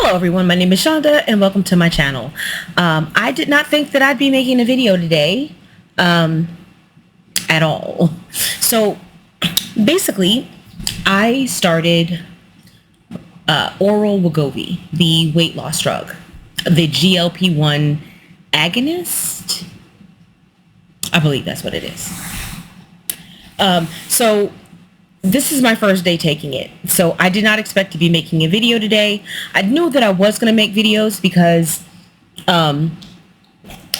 Hello everyone, my name is Shonda and welcome to my channel. I did not think that I'd be making a video today at all. So basically, I started Oral Wegovy, the weight loss drug, the GLP-1 agonist. I believe that's what it is. So this is my first day taking it. So I did not expect to be making a video today. I knew that I was going to make videos because I'm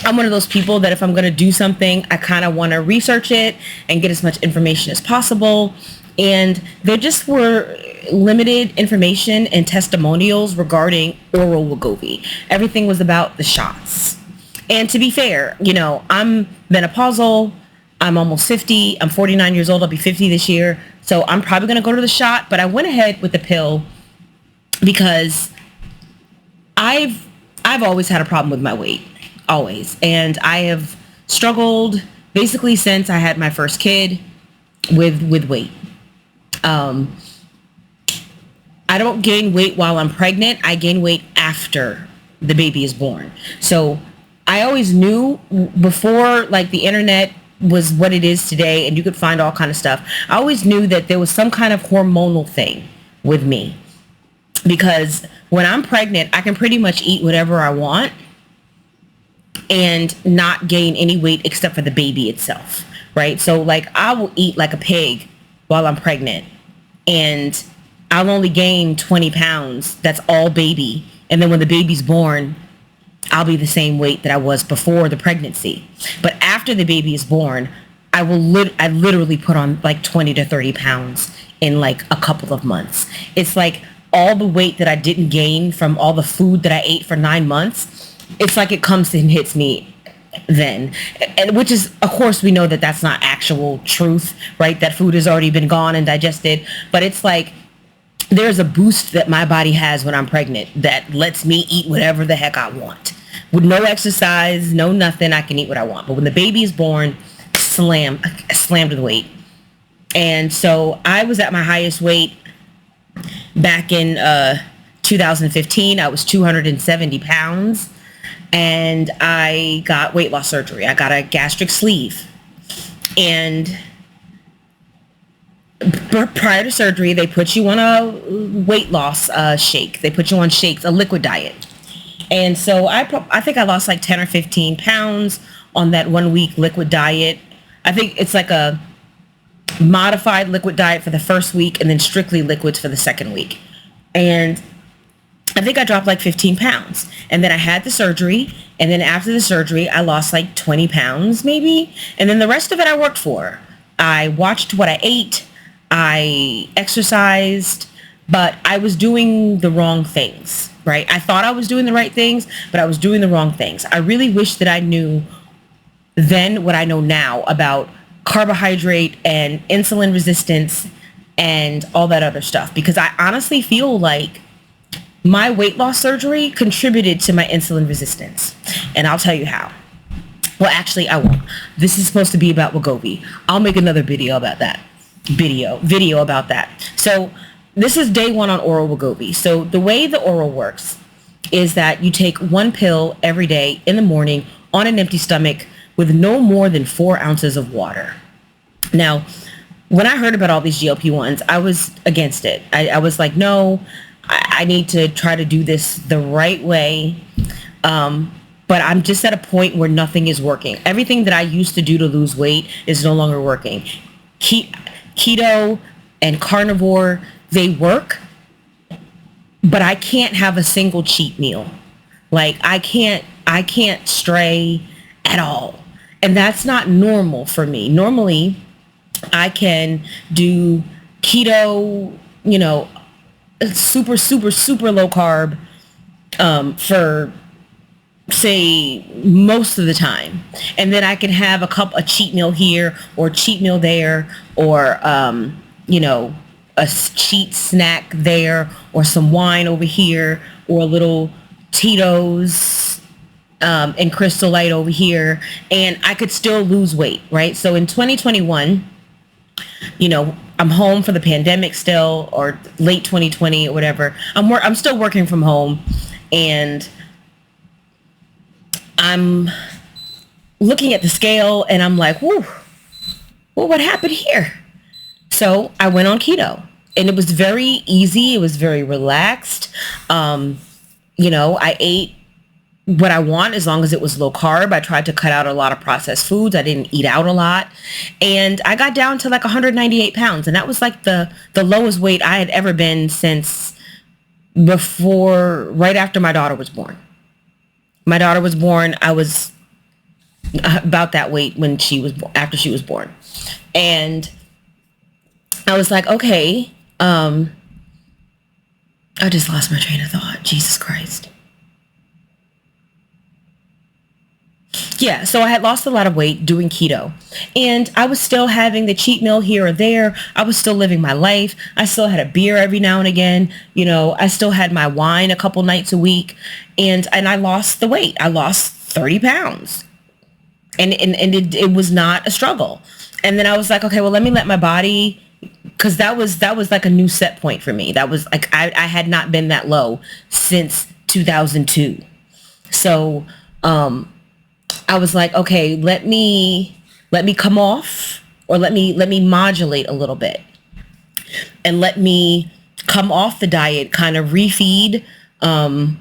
one of those people that if I'm going to do something, I kind of want to research it and get as much information as possible. And there just were limited information and testimonials regarding Oral Wegovy. Everything was about the shots. And to be fair, you know, I'm menopausal. I'm almost 50. I'm 49 years old. I'll be 50 this year. So I'm probably going to go to the shot, but I went ahead with the pill because I've always had a problem with my weight, always. And I have struggled basically since I had my first kid with weight. I don't gain weight while I'm pregnant. I gain weight after the baby is born. So I always knew before, like, the internet was what it is today and you could find all kind of stuff. I always knew that there was some kind of hormonal thing with me, because when I'm pregnant, I can pretty much eat whatever I want and not gain any weight except for the baby itself, right? So like I will eat like a pig while I'm pregnant and I'll only gain 20 pounds. That's all baby. And then when the baby's born, I'll be the same weight that I was before the pregnancy. But after the baby is born, I literally put on like 20 to 30 pounds in like a couple of months. It's like all the weight that I didn't gain from all the food that I ate for 9 months, it's like it comes and hits me then. And which is, of course, we know that that's not actual truth, right? That food has already been gone and digested. But it's like there's a boost that my body has when I'm pregnant that lets me eat whatever the heck I want. With no exercise, no nothing, I can eat what I want. But when the baby is born, slammed with weight. And so I was at my highest weight back in 2015. I was 270 pounds. And I got weight loss surgery. I got a gastric sleeve. And prior to surgery, they put you on a weight loss shake. They put you on shakes, a liquid diet. And so I think I lost like 10 or 15 pounds on that 1 week liquid diet. I think it's like a modified liquid diet for the first week and then strictly liquids for the second week. And I think I dropped like 15 pounds. And then I had the surgery. And then after the surgery, I lost like 20 pounds maybe. And then the rest of it I worked for. I watched what I ate. I exercised, but I was doing the wrong things, right? I thought I was doing the right things, but I was doing the wrong things. I really wish that I knew then what I know now about carbohydrate and insulin resistance and all that other stuff, because I honestly feel like my weight loss surgery contributed to my insulin resistance. And I'll tell you how. Well, actually, I won't. This is supposed to be about Wegovy. I'll make another video about that. Video about that. So this is day 1 on Oral Wegovy. So the way the oral works is that you take one pill every day in the morning on an empty stomach with no more than 4 ounces of water. Now, when I heard about all these GLP-1s, I was against it. I was like, no, I need to try to do this the right way. But I'm just at a point where nothing is working. Everything that I used to do to lose weight is no longer working. Keto and carnivore, they work, but I can't have a single cheat meal. Like I can't stray at all. And that's not normal for me. Normally, I can do keto, you know, super low carb for say most of the time, and then I can have a cheat meal here or cheat meal there, or you know, a cheat snack there, or some wine over here, or a little Tito's and Crystal Light over here, and I could still lose weight, right? So in 2021, you know, I'm home for the pandemic still, or late 2020 or whatever. I'm still working from home, and I'm looking at the scale and I'm like, whoo, well, what happened here? So I went on keto, and it was very easy. It was very relaxed. I ate what I want as long as it was low carb. I tried to cut out a lot of processed foods. I didn't eat out a lot. And I got down to like 198 pounds. And that was like the lowest weight I had ever been since right after my daughter was born. My daughter was born. I was about that weight after she was born. And I was like, okay, I just lost my train of thought. Jesus Christ. Yeah, so I had lost a lot of weight doing keto, and I was still having the cheat meal here or there. I was still living my life. I still had a beer every now and again. I still had my wine a couple nights a week, and I lost the weight. I lost 30 pounds, and it was not a struggle. And then I was like, okay, well, let me let my body, because that was like a new set point for me. That was like, I had not been that low since 2002. So, I was like, okay, let me come off, or let me modulate a little bit, and let me come off the diet, kind of refeed. I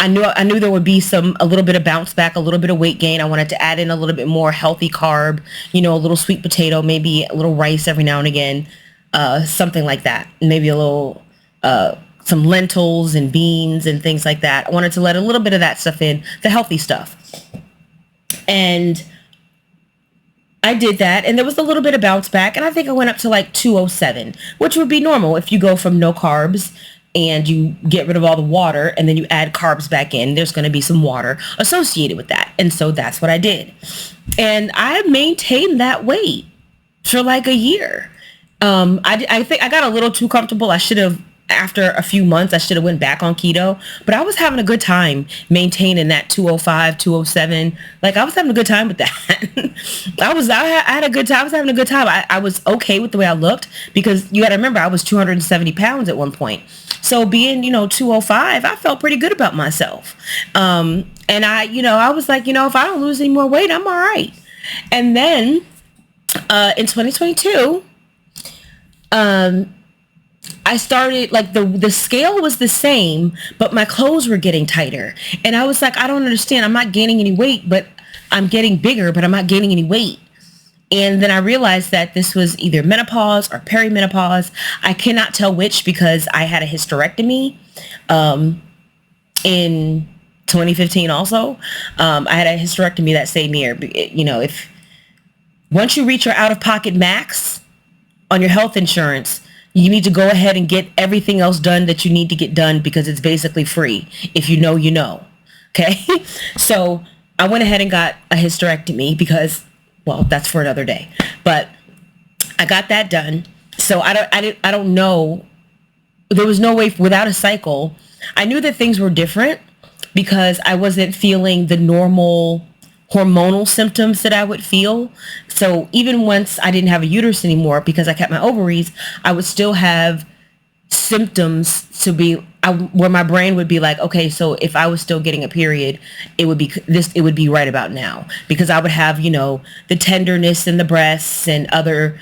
knew there would be a little bit of bounce back, a little bit of weight gain. I wanted to add in a little bit more healthy carb, a little sweet potato, maybe a little rice every now and again, something like that. Maybe a little, some lentils and beans and things like that. I wanted to let a little bit of that stuff in, the healthy stuff. And I did that, and there was a little bit of bounce back, and I think I went up to like 207, which would be normal if you go from no carbs and you get rid of all the water and then you add carbs back in. There's going to be some water associated with that. And so that's what I did. And I maintained that weight for like a year. I think I got a little too comfortable. After a few months, I should have went back on keto, but I was having a good time maintaining that 205, 207. Like, I was having a good time with that. I had a good time. I was having a good time. I was okay with the way I looked, because you got to remember, I was 270 pounds at one point. So being, 205, I felt pretty good about myself. And I was like, if I don't lose any more weight, I'm all right. And then, in 2022, I started, like, the scale was the same, but my clothes were getting tighter. And I was like, I don't understand. I'm not gaining any weight, but I'm getting bigger, but I'm not gaining any weight. And then I realized that this was either menopause or perimenopause. I cannot tell which, because I had a hysterectomy in 2015 also. I had a hysterectomy that same year. If once you reach your out-of-pocket max on your health insurance, you need to go ahead and get everything else done that you need to get done, because it's basically free. If you know, you know. Okay? So I went ahead and got a hysterectomy because, well, that's for another day. But I got that done. So I don't know. There was no way without a cycle. I knew that things were different because I wasn't feeling the normal hormonal symptoms that I would feel. So even once I didn't have a uterus anymore, because I kept my ovaries, I would still have symptoms where my brain would be like, okay, so if I was still getting a period, it would be right about now, because I would have, the tenderness in the breasts and other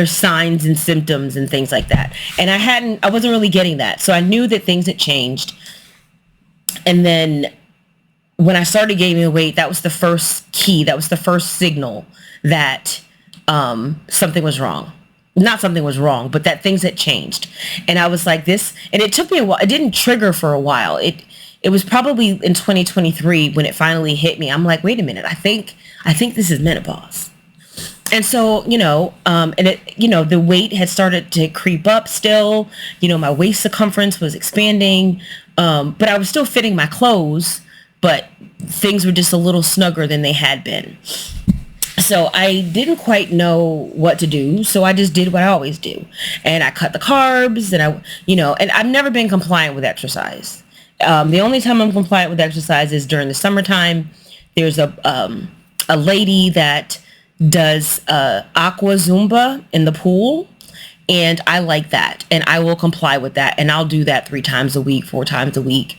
signs and symptoms and things like that. And I wasn't really getting that. So I knew that things had changed. And then when I started gaining the weight, that was the first key. That was the first signal that something was wrong. Not something was wrong, but that things had changed. And I was like this, and it took me a while. It didn't trigger for a while. It was probably in 2023 when it finally hit me. I'm like, wait a minute, I think this is menopause. And so, the weight had started to creep up still. My waist circumference was expanding, but I was still fitting my clothes, but things were just a little snugger than they had been. So I didn't quite know what to do. So I just did what I always do. And I cut the carbs, and and I've never been compliant with exercise. The only time I'm compliant with exercise is during the summertime. There's a lady that does aqua Zumba in the pool. And I like that. And I will comply with that. And I'll do that 3 times a week, 4 times a week.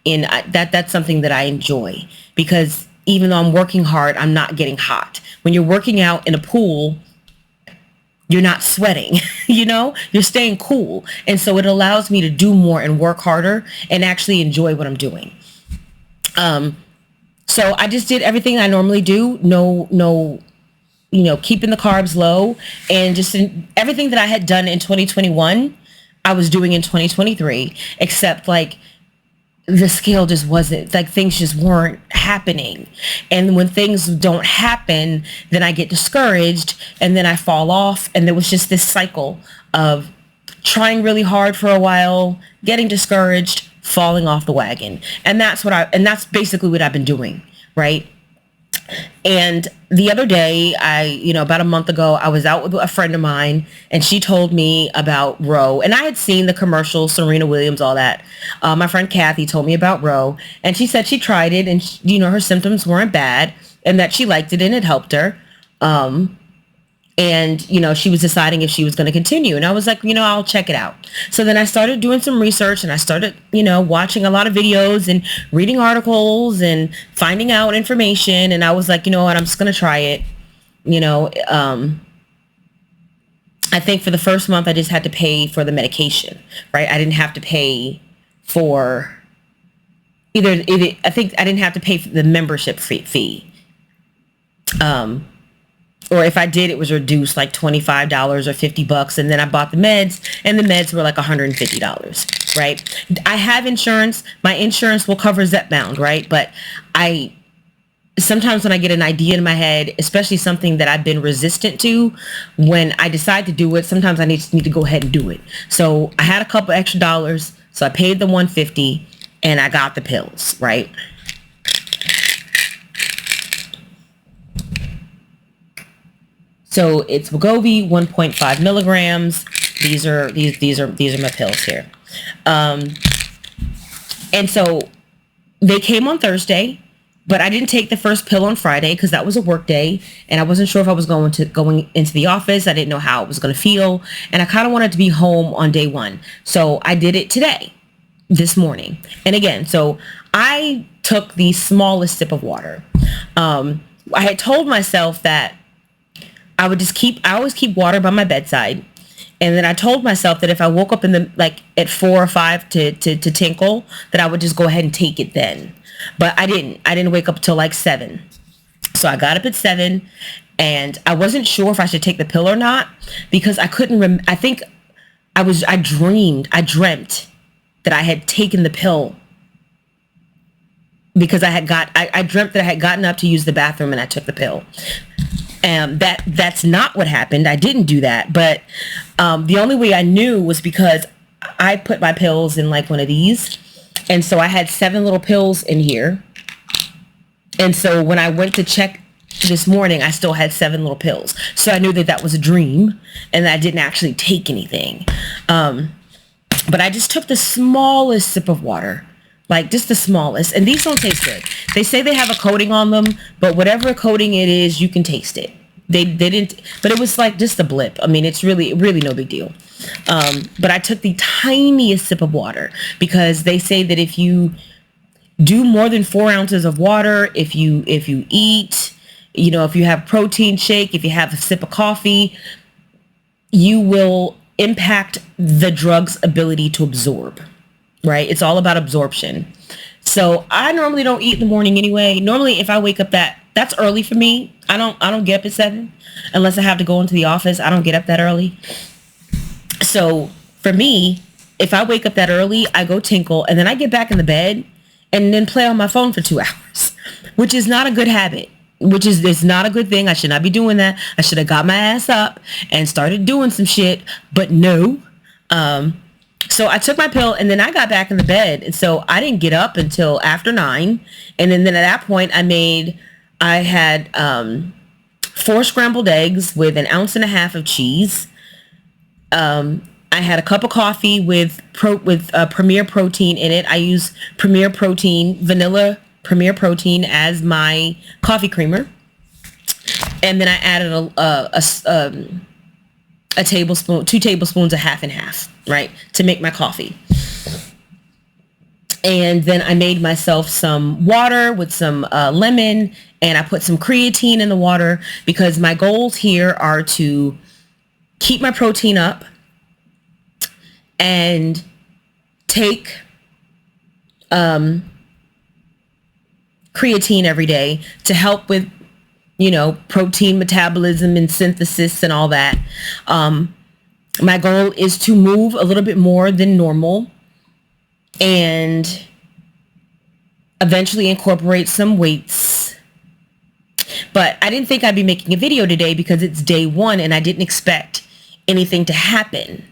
And that's something that I enjoy, because even though I'm working hard, I'm not getting hot. When you're working out in a pool, you're not sweating, you're staying cool. And so it allows me to do more and work harder and actually enjoy what I'm doing. So I just did everything I normally do. No, keeping the carbs low, and just everything that I had done in 2021, I was doing in 2023, except like the scale just wasn't, like, things just weren't happening. And when things don't happen, then I get discouraged and then I fall off. And there was just this cycle of trying really hard for a while, getting discouraged, falling off the wagon. And that's basically what I've been doing. Right. And the other day, about a month ago, I was out with a friend of mine, and she told me about Roe. And I had seen the commercial, Serena Williams, all that. My friend Kathy told me about Roe, and she said she tried it, and her symptoms weren't bad, and that she liked it and it helped her. And, she was deciding if she was going to continue. And I was like, I'll check it out. So then I started doing some research, and I started, watching a lot of videos and reading articles and finding out information. And I was like, you know what, I'm just going to try it. I think for the first month, I just had to pay for the medication, right? I didn't have to pay for I think I didn't have to pay for the membership fee. Or if I did, it was reduced like $25 or $50. And then I bought the meds, and the meds were like $150, right? I have insurance. My insurance will cover Zepbound, right? But sometimes when I get an idea in my head, especially something that I've been resistant to, when I decide to do it, sometimes I need to go ahead and do it. So I had a couple extra dollars, so I paid the $150 and I got the pills, right? So it's Wegovy, 1.5 milligrams. These are my pills here. And so they came on Thursday, but I didn't take the first pill on Friday because that was a work day, and I wasn't sure if I was going into the office. I didn't know how it was going to feel, and I kind of wanted to be home on day 1. So I did it this morning. And again, so I took the smallest sip of water. I had told myself that I always keep water by my bedside. And then I told myself that if I woke up at 4 or 5 to tinkle, that I would just go ahead and take it then. But I didn't wake up till like 7. So I got up at 7, and I wasn't sure if I should take the pill or not, because I couldn't I think I dreamt that I had taken the pill, because I dreamt that I had gotten up to use the bathroom and I took the pill. That's not what happened. I didn't do that. But the only way I knew was because I put my pills in like one of these. And so I had 7 little pills in here. And so when I went to check this morning, I still had 7 little pills. So I knew that was a dream and that I didn't actually take anything. But I just took the smallest sip of water. Like just the smallest. And these don't taste good. They say they have a coating on them, but whatever coating it is, you can taste it. They didn't, but it was like just a blip. I mean, it's really no big deal. But I took the tiniest sip of water, because they say that if you do more than 4 ounces of water, if you eat, if you have protein shake, if you have a sip of coffee, you will impact the drug's ability to absorb. Right? It's all about absorption. So I normally don't eat in the morning anyway. Normally, if I wake up that's early for me. I don't get up at 7 unless I have to go into the office. I don't get up that early. So for me, if I wake up that early, I go tinkle, and then I get back in the bed and then play on my phone for 2 hours, which is not a good habit. It's not a good thing. I should not be doing that. I should have got my ass up and started doing some shit, but no. So I took my pill, and then I got back in the bed. And so I didn't get up until after 9. And then at that point I had 4 scrambled eggs with 1.5 ounces of cheese. I had a cup of coffee with Premier Protein in it. I use Premier Protein, vanilla Premier Protein as my coffee creamer. And then I added a tablespoon, 2 tablespoons of half and half, right, to make my coffee. And then I made myself some water with some lemon, and I put some creatine in the water because my goals here are to keep my protein up and take creatine every day to help with, protein metabolism and synthesis and all that. My goal is to move a little bit more than normal and eventually incorporate some weights. But I didn't think I'd be making a video today because it's day one and I didn't expect anything to happen.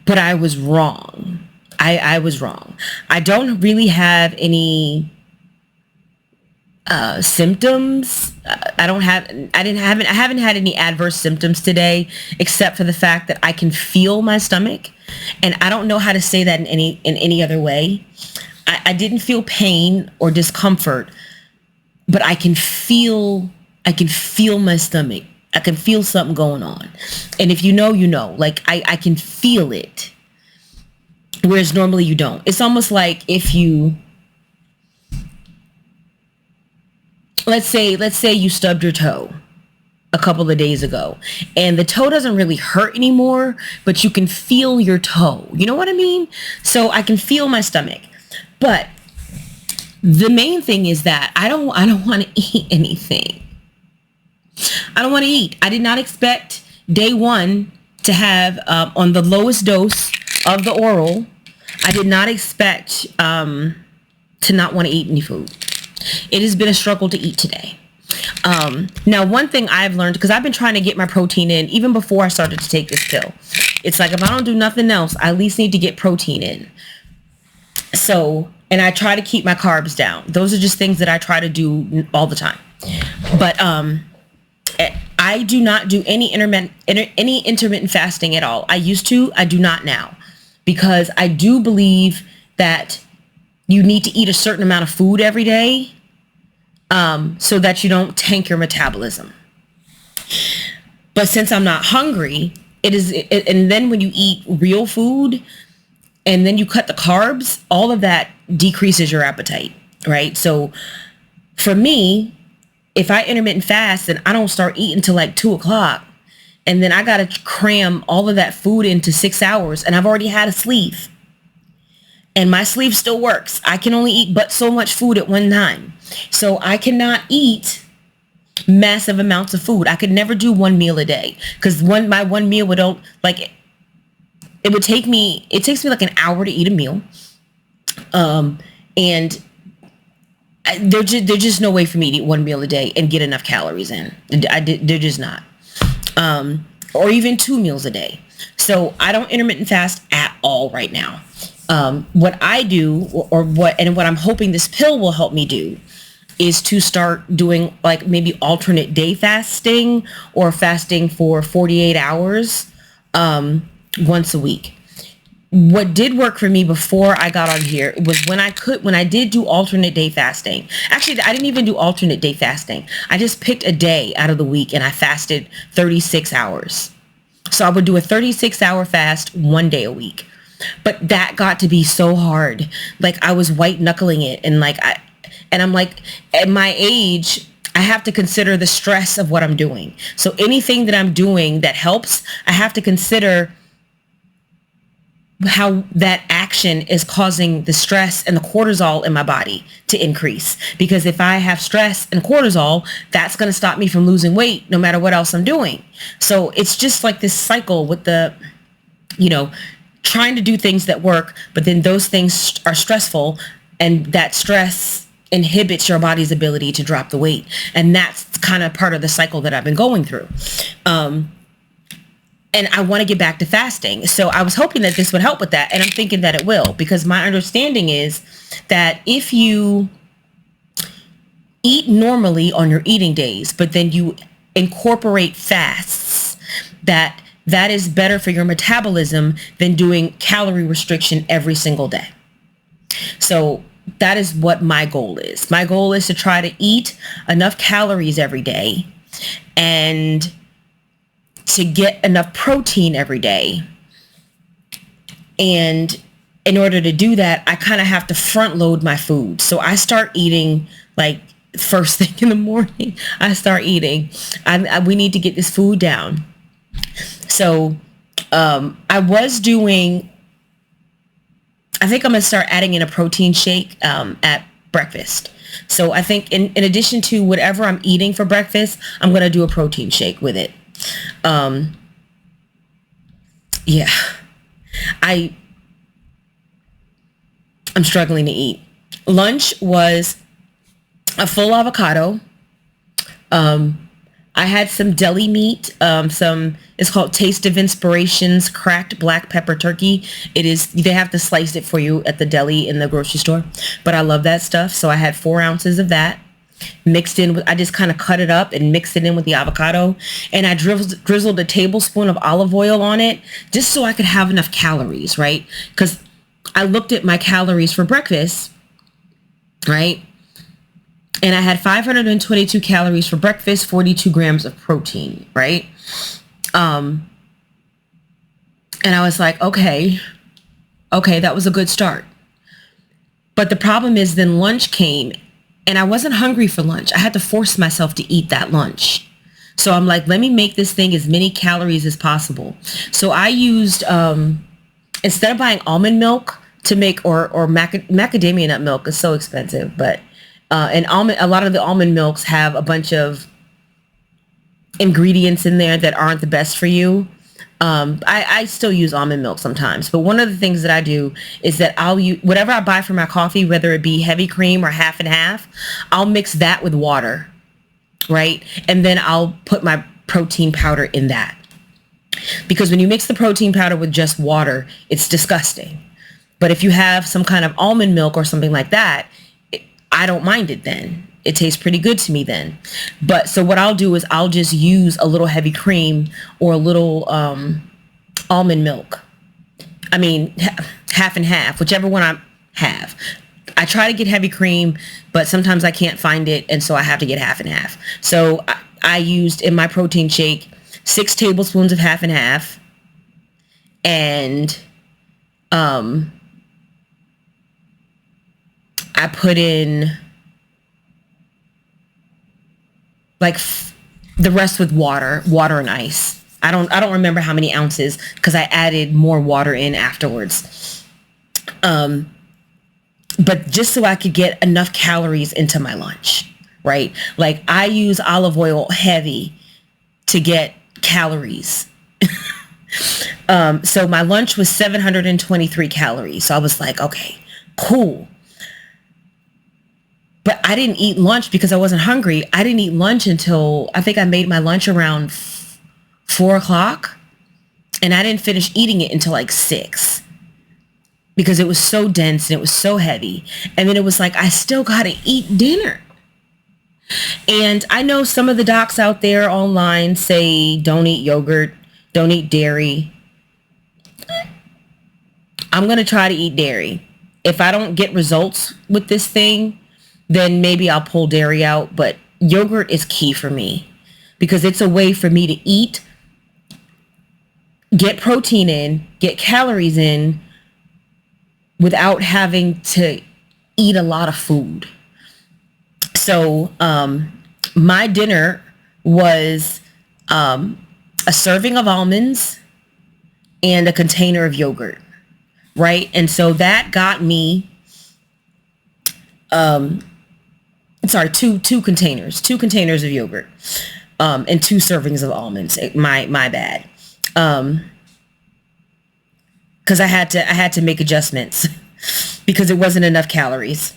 But I was wrong. I was wrong. I don't really have any symptoms. I haven't had any adverse symptoms today, except for the fact that I can feel my stomach, and I don't know how to say that in any other way. I didn't feel pain or discomfort, but I can feel my stomach. I can feel something going on. And if you know, like I can feel it. Whereas normally you don't. It's almost like if you, let's say you stubbed your toe a couple of days ago and the toe doesn't really hurt anymore, but you can feel your toe. You know what I mean? So I can feel my stomach. But the main thing is that I don't want to eat anything. I don't want to eat. I did not expect day one to have on the lowest dose of the oral. I did not expect to not want to eat any food. It has been a struggle to eat today. Now, one thing I've learned, because I've been trying to get my protein in even before I started to take this pill. It's like if I don't do nothing else, I at least need to get protein in. So, and I try to keep my carbs down. Those are just things that I try to do all the time. But I do not do any intermittent fasting at all. I used to. I do not now, because I do believe that you need to eat a certain amount of food every day so that you don't tank your metabolism. But since I'm not hungry, and then when you eat real food and then you cut the carbs, all of that decreases your appetite, right? So for me, if I intermittent fast and I don't start eating till like 2:00, and then I got to cram all of that food into 6 hours, and I've already had a sleeve, and my sleeve still works. I can only eat but so much food at one time. So I cannot eat massive amounts of food. I could never do one meal a day, because my one meal would it takes me like an hour to eat a meal. And there's just no way for me to eat one meal a day and get enough calories in. They're just not. Or even 2 meals a day. So I don't intermittent fast at all right now. What I do, what I'm hoping this pill will help me do, is to start doing like maybe alternate day fasting or fasting for 48 hours once a week. What did work for me before I got on here was when I did do alternate day fasting. Actually, I didn't even do alternate day fasting. I just picked a day out of the week and I fasted 36 hours. So I would do a 36-hour fast one day a week. But that got to be so hard. Like I was white knuckling it, and I'm like, at my age, I have to consider the stress of what I'm doing. So anything that I'm doing that helps, I have to consider how that action is causing the stress and the cortisol in my body to increase. Because if I have stress and cortisol, that's going to stop me from losing weight no matter what else I'm doing. So it's just like this cycle with the, trying to do things that work, but then those things are stressful, and that stress inhibits your body's ability to drop the weight. And that's kind of part of the cycle that I've been going through. And I want to get back to fasting. So I was hoping that this would help with that. And I'm thinking that it will, because my understanding is that if you eat normally on your eating days, but then you incorporate fasts, that is better for your metabolism than doing calorie restriction every single day. So that is what my goal is. My goal is to try to eat enough calories every day And to get enough protein every day. And in order to do that, I kind of have to front load my food. So I start eating like first thing in the morning. I start eating. We need to get this food down. So I was doing, I think I'm going to start adding in a protein shake at breakfast. So I think in addition to whatever I'm eating for breakfast, I'm going to do a protein shake with it. Yeah, I'm struggling to eat. Lunch was a full avocado. I had some deli meat, it's called Taste of Inspirations cracked black pepper turkey. They have to slice it for you at the deli in the grocery store, but I love that stuff. So I had 4 ounces of that mixed in with, I just kind of cut it up and mixed it in with the avocado, and I drizzled a tablespoon of olive oil on it just so I could have enough calories, right? Because I looked at my calories for breakfast, right? And I had 522 calories for breakfast, 42 grams of protein, right? And I was like, okay, that was a good start. But the problem is then lunch came and I wasn't hungry for lunch. I had to force myself to eat that lunch. So I'm like, let me make this thing as many calories as possible. So I used, instead of buying almond milk to make, or macadamia nut milk is so expensive, but and a lot of the almond milks have a bunch of ingredients in there that aren't the best for you. I still use almond milk sometimes, but one of the things that I do is that I'll use whatever I buy for my coffee, whether it be heavy cream or half and half, I'll mix that with water, right? And then I'll put my protein powder in that. Because when you mix the protein powder with just water, it's disgusting. But if you have some kind of almond milk or something like that, I don't mind it then. It tastes pretty good to me then. But so what I'll do is I'll just use a little heavy cream or a little almond milk. I mean, half and half, whichever one I have. I try to get heavy cream, but sometimes I can't find it, and so I have to get half and half. So I used in my protein shake 6 tablespoons of half and half, and I put in like the rest with water and ice. I don't remember how many ounces because I added more water in afterwards. But just so I could get enough calories into my lunch, right? Like I use olive oil heavy to get calories. So my lunch was 723 calories. So I was like, okay, cool. But I didn't eat lunch because I wasn't hungry. I didn't eat lunch until I think I made my lunch around 4 o'clock. And I didn't finish eating it until like 6 because it was so dense and it was so heavy. And then it was like, I still got to eat dinner. And I know some of the docs out there online say, don't eat yogurt, don't eat dairy. I'm going to try to eat dairy. If I don't get results with this thing, then maybe I'll pull dairy out. But yogurt is key for me because it's a way for me to eat, get protein in, get calories in without having to eat a lot of food. So my dinner was a serving of almonds and a container of yogurt, right? And so that got me two containers of yogurt, and 2 servings of almonds. My bad. Cause I had to make adjustments because it wasn't enough calories.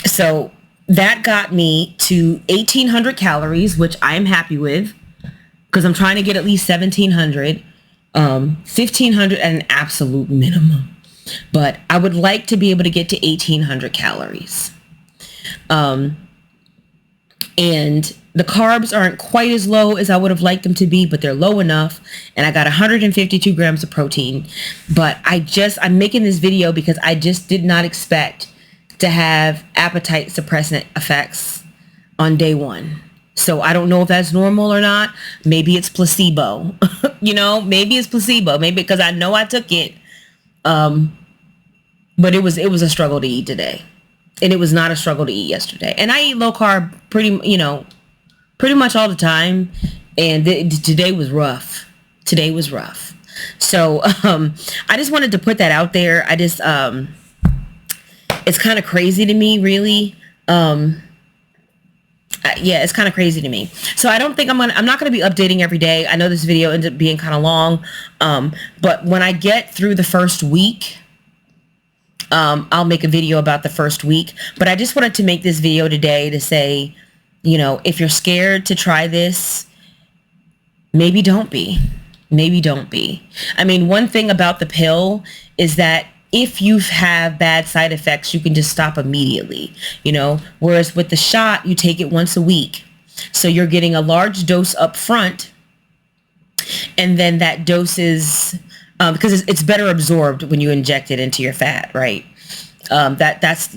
So that got me to 1,800 calories, which I am happy with because I'm trying to get at least 1,700, 1,500 at an absolute minimum. But I would like to be able to get to 1,800 calories. And the carbs aren't quite as low as I would have liked them to be, but they're low enough. And I got 152 grams of protein. But I'm making this video because I just did not expect to have appetite suppressant effects on day 1. So I don't know if that's normal or not. Maybe it's placebo. Maybe it's placebo. Maybe because I know I took it. But it was a struggle to eat today. And it was not a struggle to eat yesterday. And I eat low carb pretty much all the time. And today was rough. Today was rough. So I just wanted to put that out there. I just it's kind of crazy to me, really. Yeah, it's kind of crazy to me. So I don't think I'm not going to be updating every day. I know this video ends up being kind of long. But when I get through the first week, I'll make a video about the first week. But I just wanted to make this video today to say, if you're scared to try this, maybe don't be. Maybe don't be. I mean, one thing about the pill is that if you have bad side effects, you can just stop immediately, whereas with the shot, you take it once a week. So you're getting a large dose up front. And then that dose is, because it's better absorbed when you inject it into your fat, right? That's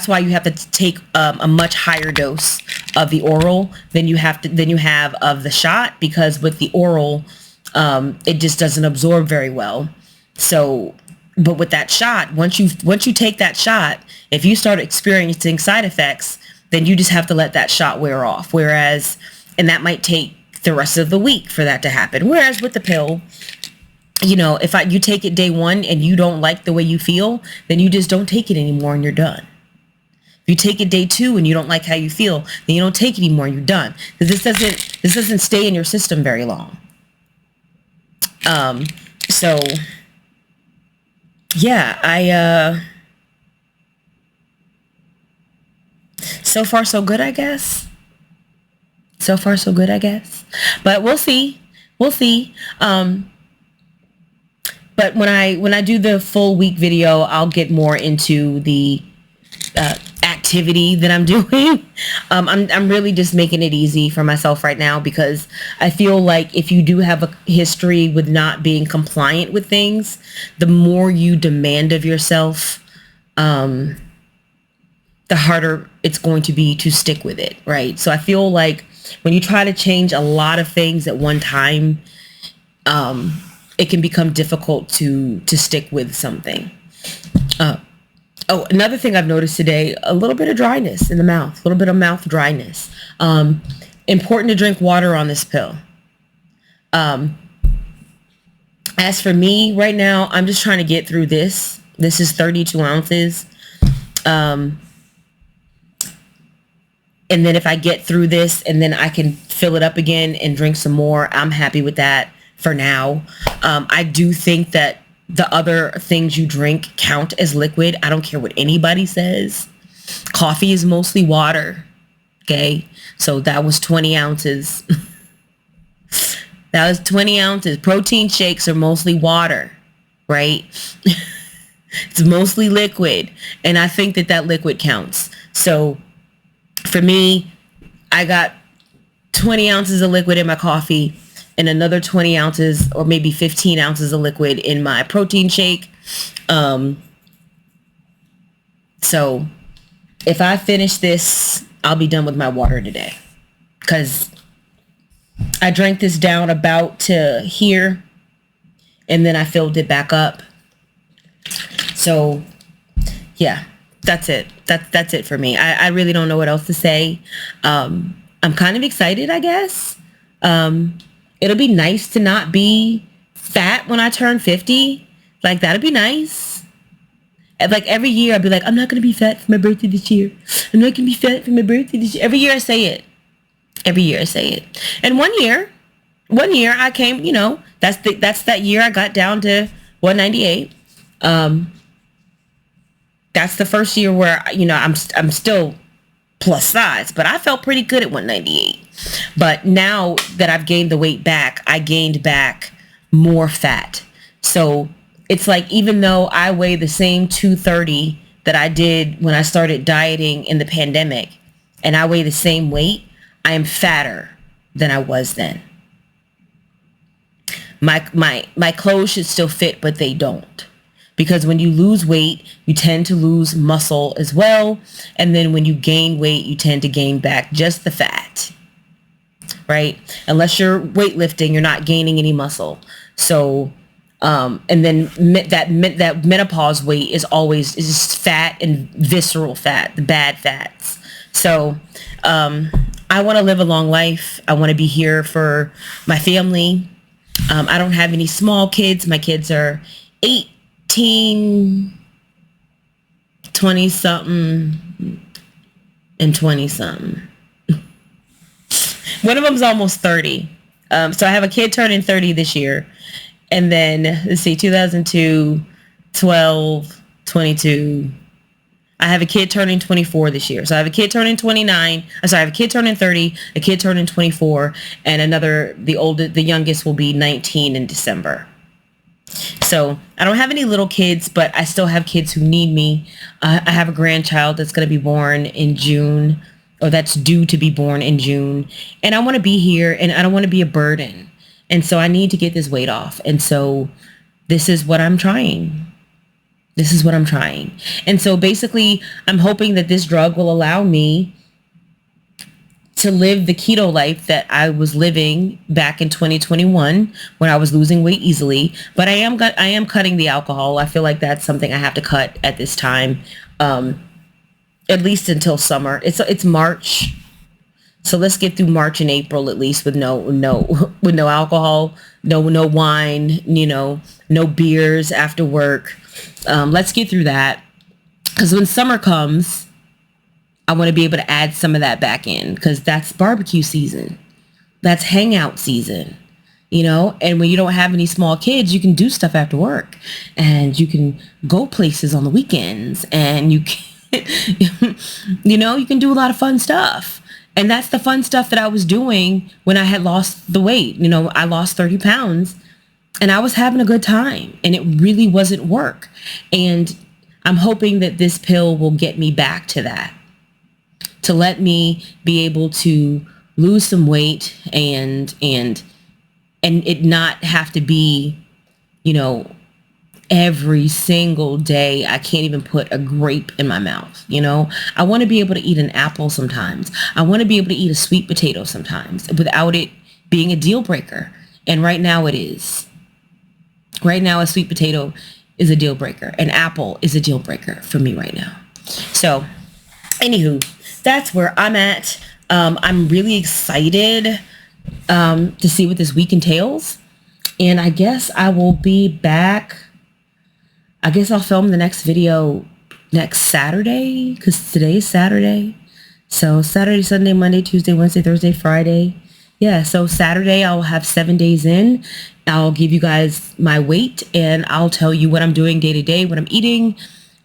why you have to take a much higher dose of the oral than you have of the shot, because with the oral, it just doesn't absorb very well. So, but with that shot, once you take that shot, if you start experiencing side effects, then you just have to let that shot wear off. And that might take the rest of the week for that to happen. Whereas with the pill, if you take it day one and you don't like the way you feel, then you just don't take it anymore and you're done. If you take it day two and you don't like how you feel, then you don't take it anymore and you're done. Because this doesn't stay in your system very long. So yeah, so far so good, I guess. So far so good, I guess. But we'll see. But when I do the full week video, I'll get more into the activity that I'm doing. I'm really just making it easy for myself right now, because I feel like if you do have a history with not being compliant with things, the more you demand of yourself, the harder it's going to be to stick with it, right? So I feel like when you try to change a lot of things at one time, it can become difficult to stick with something. Another thing I've noticed today, a little bit of dryness in the mouth, a little bit of mouth dryness. Important to drink water on this pill. As for me right now, I'm just trying to get through this. This is 32 ounces. And then if I get through this and then I can fill it up again and drink some more, I'm happy with that for now. I do think that the other things you drink count as liquid. I don't care what anybody says. Coffee is mostly water. Okay. So that was 20 ounces. That was 20 ounces. Protein shakes are mostly water, right? It's mostly liquid. And I think that liquid counts. So for me, I got 20 ounces of liquid in my coffee and another 20 ounces or maybe 15 ounces of liquid in my protein shake. So if I finish this, I'll be done with my water today, because I drank this down about to here and then I filled it back up. So yeah, that's it. That's it for me. I really don't know what else to say. I'm kind of excited, I guess. It'll be nice to not be fat when I turn 50. Like, that'd be nice. And like every year I'd be like, I'm not going to be fat for my birthday this year. I'm not going to be fat for my birthday this year. Every year I say it. Every year I say it. And one year I came, that's that year I got down to 198. That's the first year where, I'm still plus size, but I felt pretty good at 198. But now that I've gained the weight back, I gained back more fat. So it's like, even though I weigh the same 230 that I did when I started dieting in the pandemic, and I weigh the same weight, I am fatter than I was then. My clothes should still fit, but they don't. because when you lose weight, you tend to lose muscle as well. And then when you gain weight, you tend to gain back just the fat, right? Unless you're weightlifting, you're not gaining any muscle. So, and then that menopause weight is just fat and visceral fat, the bad fats. So, I want to live a long life. I want to be here for my family. I don't have any small kids. My kids are 18, 20 something, and 20 something. One of them's almost 30. So I have a kid turning 30 this year. And then, let's see, 2002, 12, 22. I have a kid turning 24 this year. So I have a kid turning 29. I have a kid turning 30, a kid turning 24, and the youngest will be 19 in December. So I don't have any little kids, but I still have kids who need me. I have a grandchild that's going to be born in June, or that's due to be born in June. And I want to be here, and I don't want to be a burden. And so I need to get this weight off. And so this is what I'm trying. And so basically, I'm hoping that this drug will allow me to live the keto life that I was living back in 2021 when I was losing weight easily. But I am cutting the alcohol. I feel like that's something I have to cut at this time, at least until summer. It's March. So let's get through March and April at least with no alcohol, no wine, no beers after work. Let's get through that, because when summer comes, I want to be able to add some of that back in, because that's barbecue season. That's hangout season, and when you don't have any small kids, you can do stuff after work, and you can go places on the weekends, and you can, you can do a lot of fun stuff. And that's the fun stuff that I was doing when I had lost the weight. I lost 30 pounds and I was having a good time, and it really wasn't work. And I'm hoping that this pill will get me back to that, to let me be able to lose some weight and it not have to be, every single day. I can't even put a grape in my mouth. I want to be able to eat an apple sometimes. I want to be able to eat a sweet potato sometimes without it being a deal breaker. And right now it is. Right now a sweet potato is a deal breaker. An apple is a deal breaker for me right now. So anywho, that's where I'm at. I'm really excited to see what this week entails. And I guess I will be back. I guess I'll film the next video next Saturday, because today is Saturday. So Saturday, Sunday, Monday, Tuesday, Wednesday, Thursday, Friday. Yeah, so Saturday I'll have 7 days in. I'll give you guys my weight, and I'll tell you what I'm doing day to day, what I'm eating,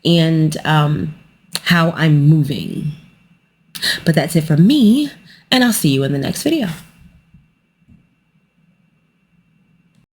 and how I'm moving. But that's it from me, and I'll see you in the next video.